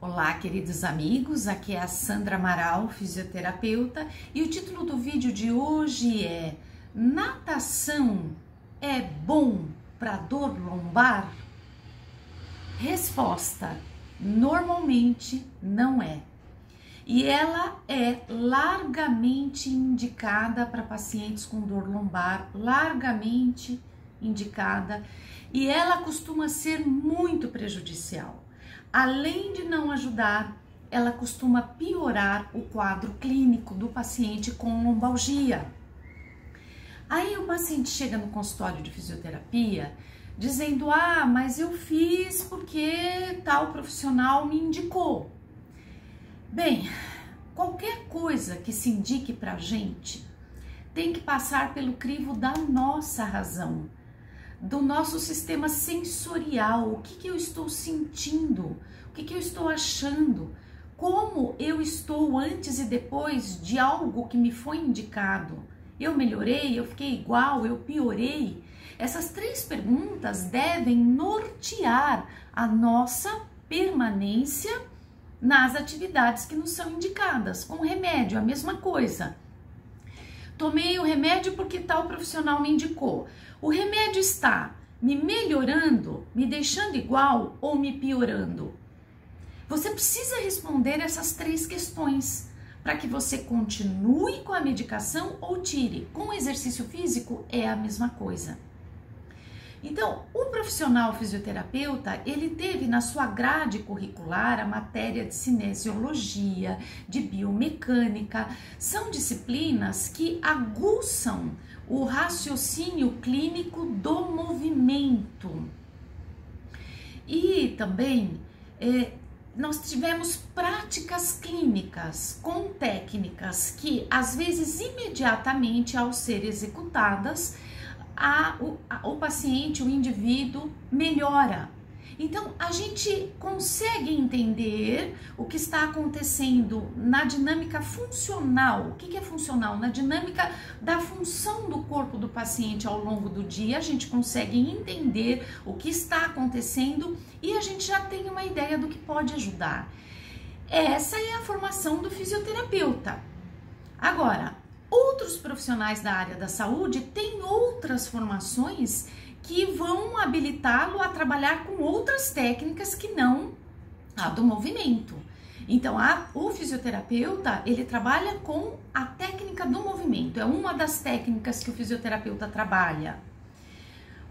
Olá, queridos amigos, aqui é a Sandra Amaral, fisioterapeuta, e o título do vídeo de hoje é Natação é bom para dor lombar? Resposta: normalmente não é. E ela é largamente indicada para pacientes com dor lombar, largamente indicada, e ela costuma ser muito prejudicial. Além de não ajudar, ela costuma piorar o quadro clínico do paciente com lombalgia. Aí o paciente chega no consultório de fisioterapia dizendo: mas eu fiz porque tal profissional me indicou. Bem, qualquer coisa que se indique pra gente tem que passar pelo crivo da nossa razão, do nosso sistema sensorial. O que eu estou sentindo, o que eu estou achando, como eu estou antes e depois de algo que me foi indicado. Eu melhorei, eu fiquei igual, eu piorei? Essas três perguntas devem nortear a nossa permanência nas atividades que nos são indicadas. Com o remédio, a mesma coisa. Tomei o remédio porque tal profissional me indicou. O remédio está me melhorando, me deixando igual ou me piorando? Você precisa responder essas três questões para que você continue com a medicação ou tire. Com o exercício físico é a mesma coisa. Então, o profissional fisioterapeuta, ele teve na sua grade curricular a matéria de cinesiologia, de biomecânica. São disciplinas que aguçam o raciocínio clínico do movimento. E também nós tivemos práticas clínicas com técnicas que, às vezes, imediatamente ao ser executadas, o paciente, o indivíduo melhora. Então, a gente consegue entender o que está acontecendo na dinâmica funcional. O que é funcional? Na dinâmica da função do corpo do paciente ao longo do dia, a gente consegue entender o que está acontecendo e a gente já tem uma ideia do que pode ajudar. Essa é a formação do fisioterapeuta. Agora, outros profissionais da área da saúde têm outras formações que vão habilitá-lo a trabalhar com outras técnicas que não a do movimento. Então, o fisioterapeuta, ele trabalha com a técnica do movimento, é uma das técnicas que o fisioterapeuta trabalha.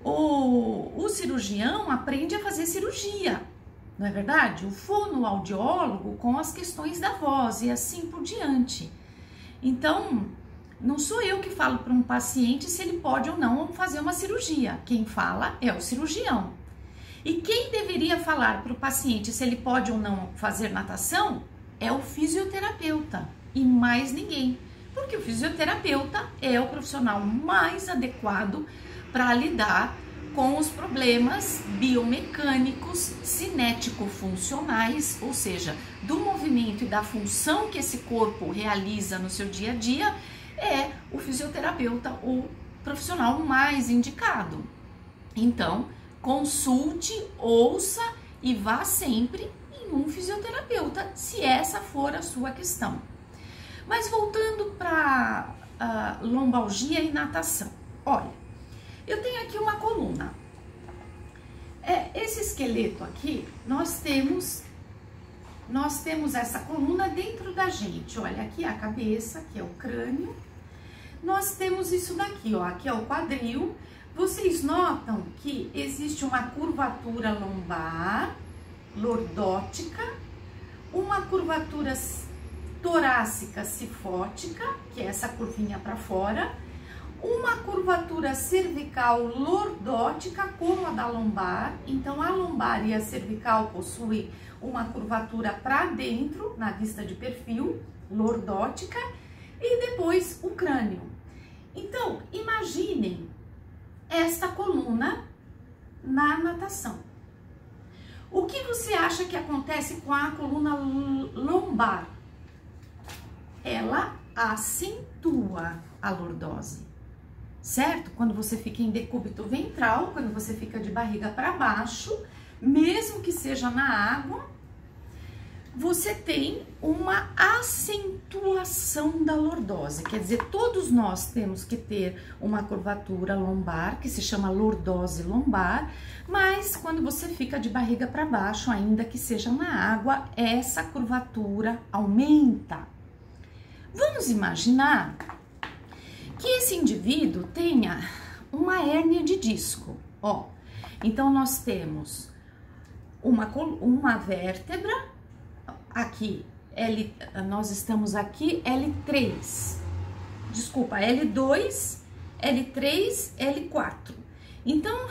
O cirurgião aprende a fazer cirurgia, não é verdade? O fonoaudiólogo com as questões da voz e assim por diante. Então, não sou eu que falo para um paciente se ele pode ou não fazer uma cirurgia. Quem fala é o cirurgião. E quem deveria falar para o paciente se ele pode ou não fazer natação é o fisioterapeuta e mais ninguém. Porque o fisioterapeuta é o profissional mais adequado para lidar com os problemas biomecânicos, cinético-funcionais, ou seja, do movimento e da função que esse corpo realiza no seu dia a dia. É o fisioterapeuta o profissional mais indicado. Então, consulte, ouça e vá sempre em um fisioterapeuta, se essa for a sua questão. Mas voltando para lombalgia e natação. Olha, eu tenho aqui uma coluna. Esse esqueleto aqui, nós temos essa coluna dentro da gente. Olha, aqui é a cabeça, aqui é o crânio. Nós temos isso daqui, ó, aqui é o quadril. Vocês notam que existe uma curvatura lombar, lordótica, uma curvatura torácica cifótica, que é essa curvinha para fora, uma curvatura cervical lordótica, como a da lombar. Então, a lombar e a cervical possuem uma curvatura para dentro, na vista de perfil, lordótica, e depois o crânio. Então, imaginem esta coluna na natação. O que você acha que acontece com a coluna lombar? Ela acentua a lordose, certo? Quando você fica em decúbito ventral, quando você fica de barriga para baixo, mesmo que seja na água, você tem uma acentuação da lordose. Quer dizer, todos nós temos que ter uma curvatura lombar, que se chama lordose lombar, mas quando você fica de barriga para baixo, ainda que seja na água, essa curvatura aumenta. Vamos imaginar que esse indivíduo tenha uma hérnia de disco, ó. Então, nós temos uma vértebra, aqui, nós estamos aqui L3, desculpa, L2, L3, L4. Então,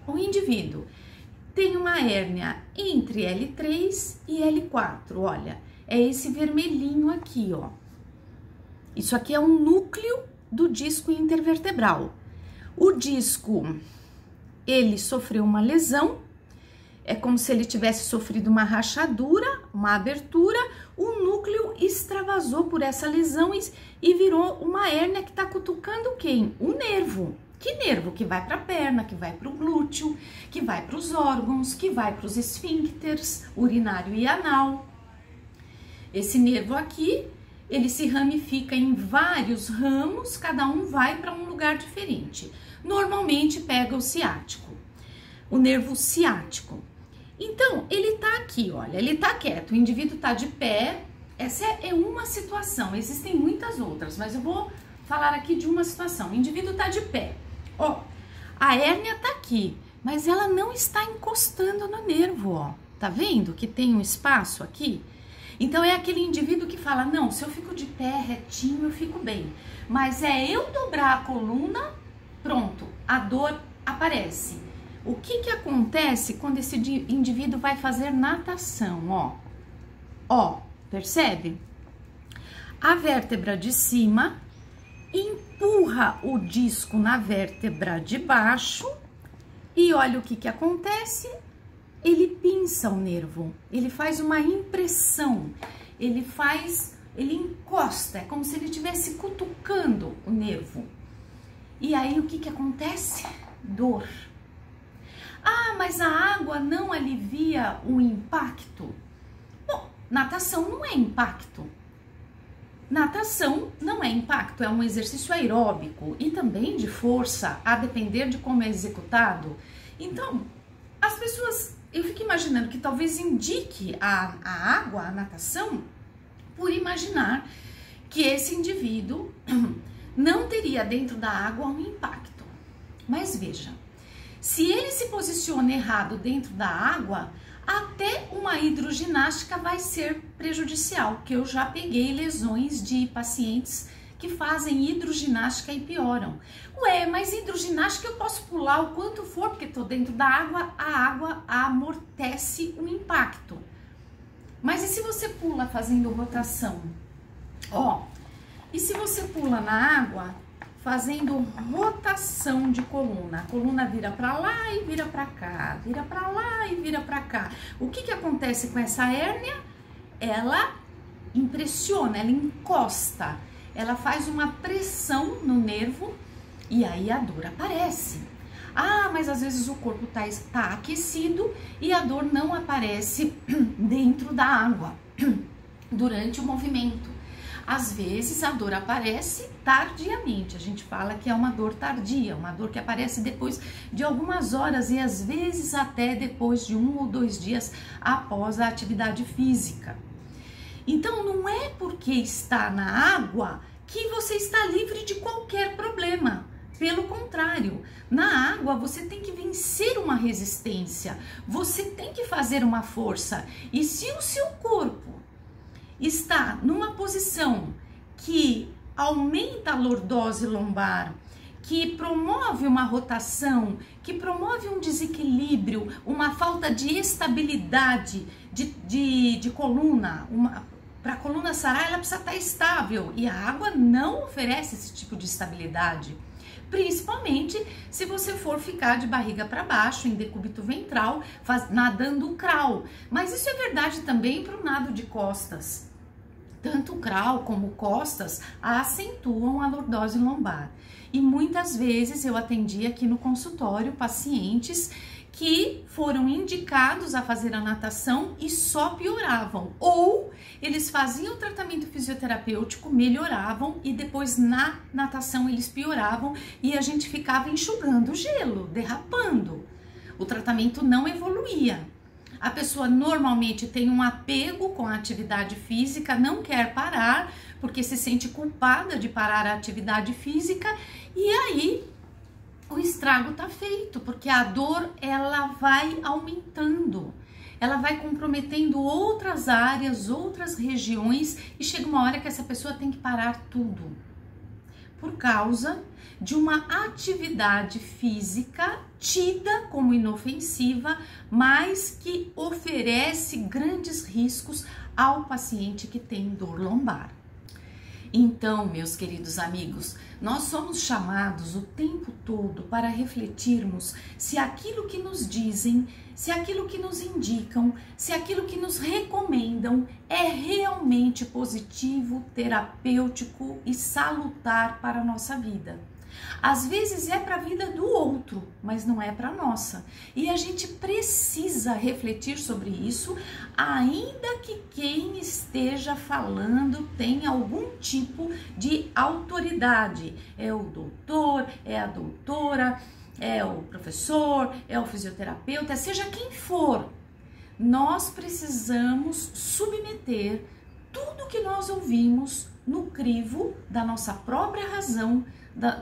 o indivíduo tem uma hérnia entre L3 e L4, olha, é esse vermelhinho aqui, ó. Isso aqui é um núcleo do disco intervertebral. O disco, ele sofreu uma lesão, é como se ele tivesse sofrido uma rachadura, uma abertura, o núcleo extravasou por essa lesão e virou uma hérnia que tá cutucando quem? O nervo. Que nervo? Que vai para a perna, que vai para o glúteo, que vai para os órgãos, que vai para os esfíncteres, urinário e anal. Esse nervo aqui, ele se ramifica em vários ramos, cada um vai para um lugar diferente. Normalmente pega o ciático, o nervo ciático. Então, ele tá aqui, olha, ele tá quieto, o indivíduo tá de pé. Essa é uma situação, existem muitas outras, mas eu vou falar aqui de uma situação. O indivíduo tá de pé, ó, a hérnia tá aqui, mas ela não está encostando no nervo, ó. Tá vendo que tem um espaço aqui? Então, é aquele indivíduo que fala, não, se eu fico de pé retinho, eu fico bem. Mas eu dobrar a coluna, pronto, a dor aparece. O que acontece quando esse indivíduo vai fazer natação, ó? Ó, percebe? A vértebra de cima empurra o disco na vértebra de baixo e olha o que acontece. Ele pinça o nervo, ele faz uma impressão, ele encosta, é como se ele estivesse cutucando o nervo. E aí o que acontece? Dor. Ah, mas a água não alivia o impacto? Bom, natação não é impacto. Natação não é impacto, é um exercício aeróbico e também de força, a depender de como é executado. Então, as pessoas, eu fico imaginando que talvez indique a água, a natação, por imaginar que esse indivíduo não teria dentro da água um impacto. Mas veja, se ele se posiciona errado dentro da água, até uma hidroginástica vai ser prejudicial, que eu já peguei lesões de pacientes que fazem hidroginástica e pioram. Ué, mas hidroginástica eu posso pular o quanto for, porque estou dentro da água, a água amortece o impacto. Mas e se você pula fazendo rotação? Ó, e se você pula na água fazendo rotação de coluna? A coluna vira para lá e vira para cá, vira para lá e vira para cá. O que acontece com essa hérnia? Ela impressiona, ela encosta, ela faz uma pressão no nervo e aí a dor aparece. Ah, mas às vezes o corpo tá aquecido e a dor não aparece dentro da água durante o movimento. Às vezes a dor aparece tardiamente, a gente fala que é uma dor tardia, uma dor que aparece depois de algumas horas e às vezes até depois de 1 ou 2 dias após a atividade física. Então não é porque está na água que você está livre de qualquer problema. Pelo contrário, na água você tem que vencer uma resistência, você tem que fazer uma força. E se o seu corpo está numa posição que aumenta a lordose lombar, que promove uma rotação, que promove um desequilíbrio, uma falta de estabilidade de coluna, para a coluna sarar ela precisa estar estável e a água não oferece esse tipo de estabilidade. Principalmente se você for ficar de barriga para baixo, em decúbito ventral, nadando o crawl. Mas isso é verdade também para o nado de costas. Tanto o crawl como costas acentuam a lordose lombar. E muitas vezes eu atendi aqui no consultório pacientes que foram indicados a fazer a natação e só pioravam, ou eles faziam o tratamento fisioterapêutico, melhoravam e depois na natação eles pioravam e a gente ficava enxugando o gelo, derrapando. O tratamento não evoluía. A pessoa normalmente tem um apego com a atividade física, não quer parar porque se sente culpada de parar a atividade física e aí o estrago tá feito, porque a dor ela vai aumentando, ela vai comprometendo outras áreas, outras regiões e chega uma hora que essa pessoa tem que parar tudo por causa de uma atividade física tida como inofensiva, mas que oferece grandes riscos ao paciente que tem dor lombar. Então, meus queridos amigos, nós somos chamados o tempo todo para refletirmos se aquilo que nos dizem, se aquilo que nos indicam, se aquilo que nos recomendam é realmente positivo, terapêutico e salutar para a nossa vida. Às vezes é para a vida do outro, mas não é para a nossa. E a gente precisa refletir sobre isso, ainda que quem esteja falando tenha algum tipo de autoridade. É o doutor, é a doutora, é o professor, é o fisioterapeuta, seja quem for. Nós precisamos submeter tudo que nós ouvimos no crivo da nossa própria razão,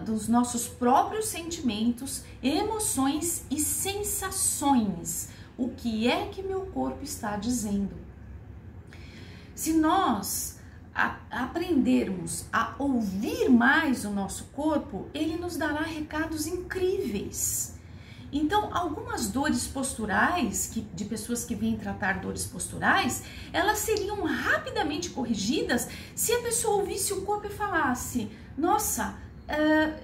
dos nossos próprios sentimentos, emoções e sensações. O que é que meu corpo está dizendo? Se nós aprendermos a ouvir mais o nosso corpo, ele nos dará recados incríveis. Então, algumas dores posturais, de pessoas que vêm tratar dores posturais, elas seriam rapidamente corrigidas se a pessoa ouvisse o corpo e falasse: nossa,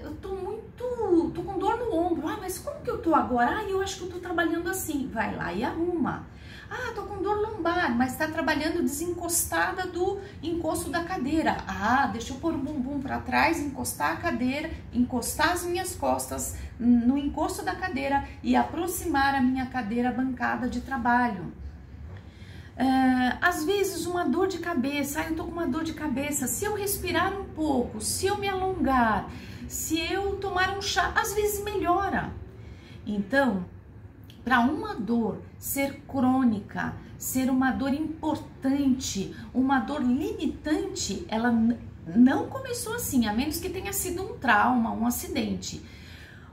eu tô com dor no ombro. Mas como que eu tô agora? Eu acho que eu tô trabalhando assim. Vai lá e arruma. Tô com dor lombar, mas tá trabalhando desencostada do encosto da cadeira. Deixa eu pôr o bumbum para trás, encostar a cadeira, encostar as minhas costas no encosto da cadeira e aproximar a minha cadeira bancada de trabalho. Às vezes uma dor de cabeça, eu tô com uma dor de cabeça, se eu respirar um pouco, se eu me alongar, se eu tomar um chá, às vezes melhora. Então, para uma dor ser crônica, ser uma dor importante, uma dor limitante, ela não começou assim, a menos que tenha sido um trauma, um acidente.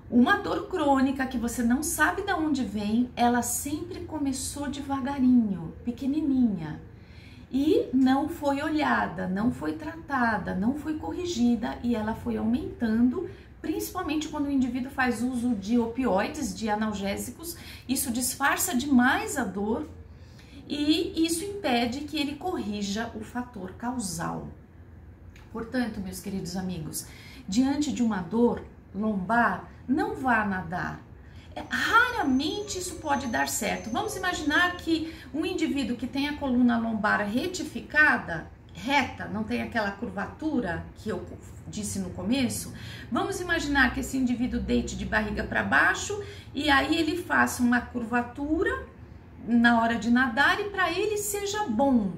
Uma dor crônica que você não sabe de onde vem, ela sempre começou devagarinho, pequenininha, e não foi olhada, não foi tratada, não foi corrigida e ela foi aumentando, principalmente quando o indivíduo faz uso de opioides, de analgésicos. Isso disfarça demais a dor e isso impede que ele corrija o fator causal. Portanto, meus queridos amigos, diante de uma dor lombar, não vá nadar. Raramente isso pode dar certo. Vamos imaginar que um indivíduo que tem a coluna lombar retificada, reta, não tem aquela curvatura que eu disse no começo. Vamos imaginar que esse indivíduo deite de barriga para baixo e aí ele faça uma curvatura na hora de nadar e para ele seja bom.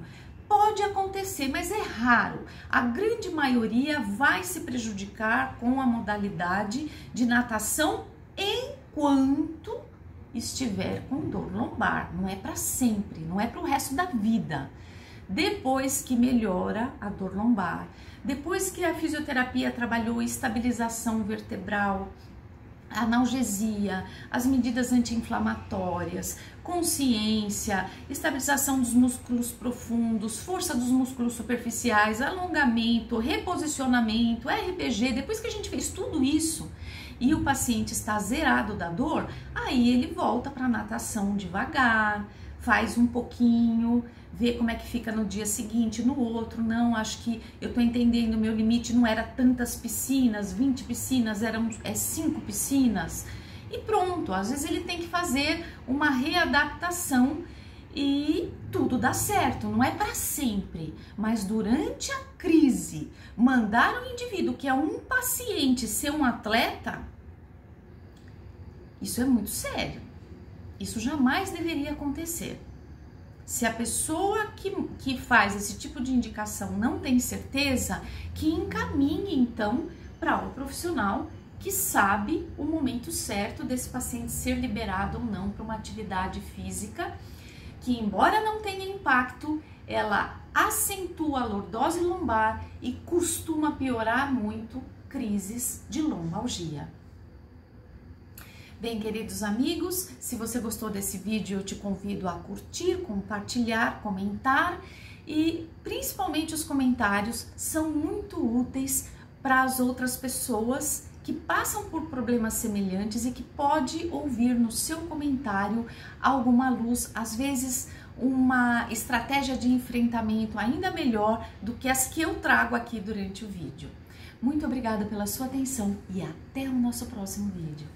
Pode acontecer, mas é raro. A grande maioria vai se prejudicar com a modalidade de natação enquanto estiver com dor lombar. Não é para sempre, não é para o resto da vida. Depois que melhora a dor lombar, depois que a fisioterapia trabalhou estabilização vertebral, analgesia, as medidas anti-inflamatórias, consciência, estabilização dos músculos profundos, força dos músculos superficiais, alongamento, reposicionamento, RPG, depois que a gente fez tudo isso e o paciente está zerado da dor, aí ele volta para a natação devagar, faz um pouquinho, vê como é que fica no dia seguinte, no outro. Não, acho que eu tô entendendo, o meu limite não era tantas piscinas, 20 piscinas, eram 5 piscinas. E pronto, às vezes ele tem que fazer uma readaptação e tudo dá certo, não é para sempre. Mas durante a crise, mandar um indivíduo que é um paciente ser um atleta, isso é muito sério. Isso jamais deveria acontecer. Se a pessoa que faz esse tipo de indicação não tem certeza, que encaminhe então para o profissional que sabe o momento certo desse paciente ser liberado ou não para uma atividade física, que embora não tenha impacto, ela acentua a lordose lombar e costuma piorar muito crises de lombalgia. Bem, queridos amigos, se você gostou desse vídeo, eu te convido a curtir, compartilhar, comentar, e principalmente os comentários são muito úteis para as outras pessoas que passam por problemas semelhantes e que pode ouvir no seu comentário alguma luz, às vezes uma estratégia de enfrentamento ainda melhor do que as que eu trago aqui durante o vídeo. Muito obrigada pela sua atenção e até o nosso próximo vídeo.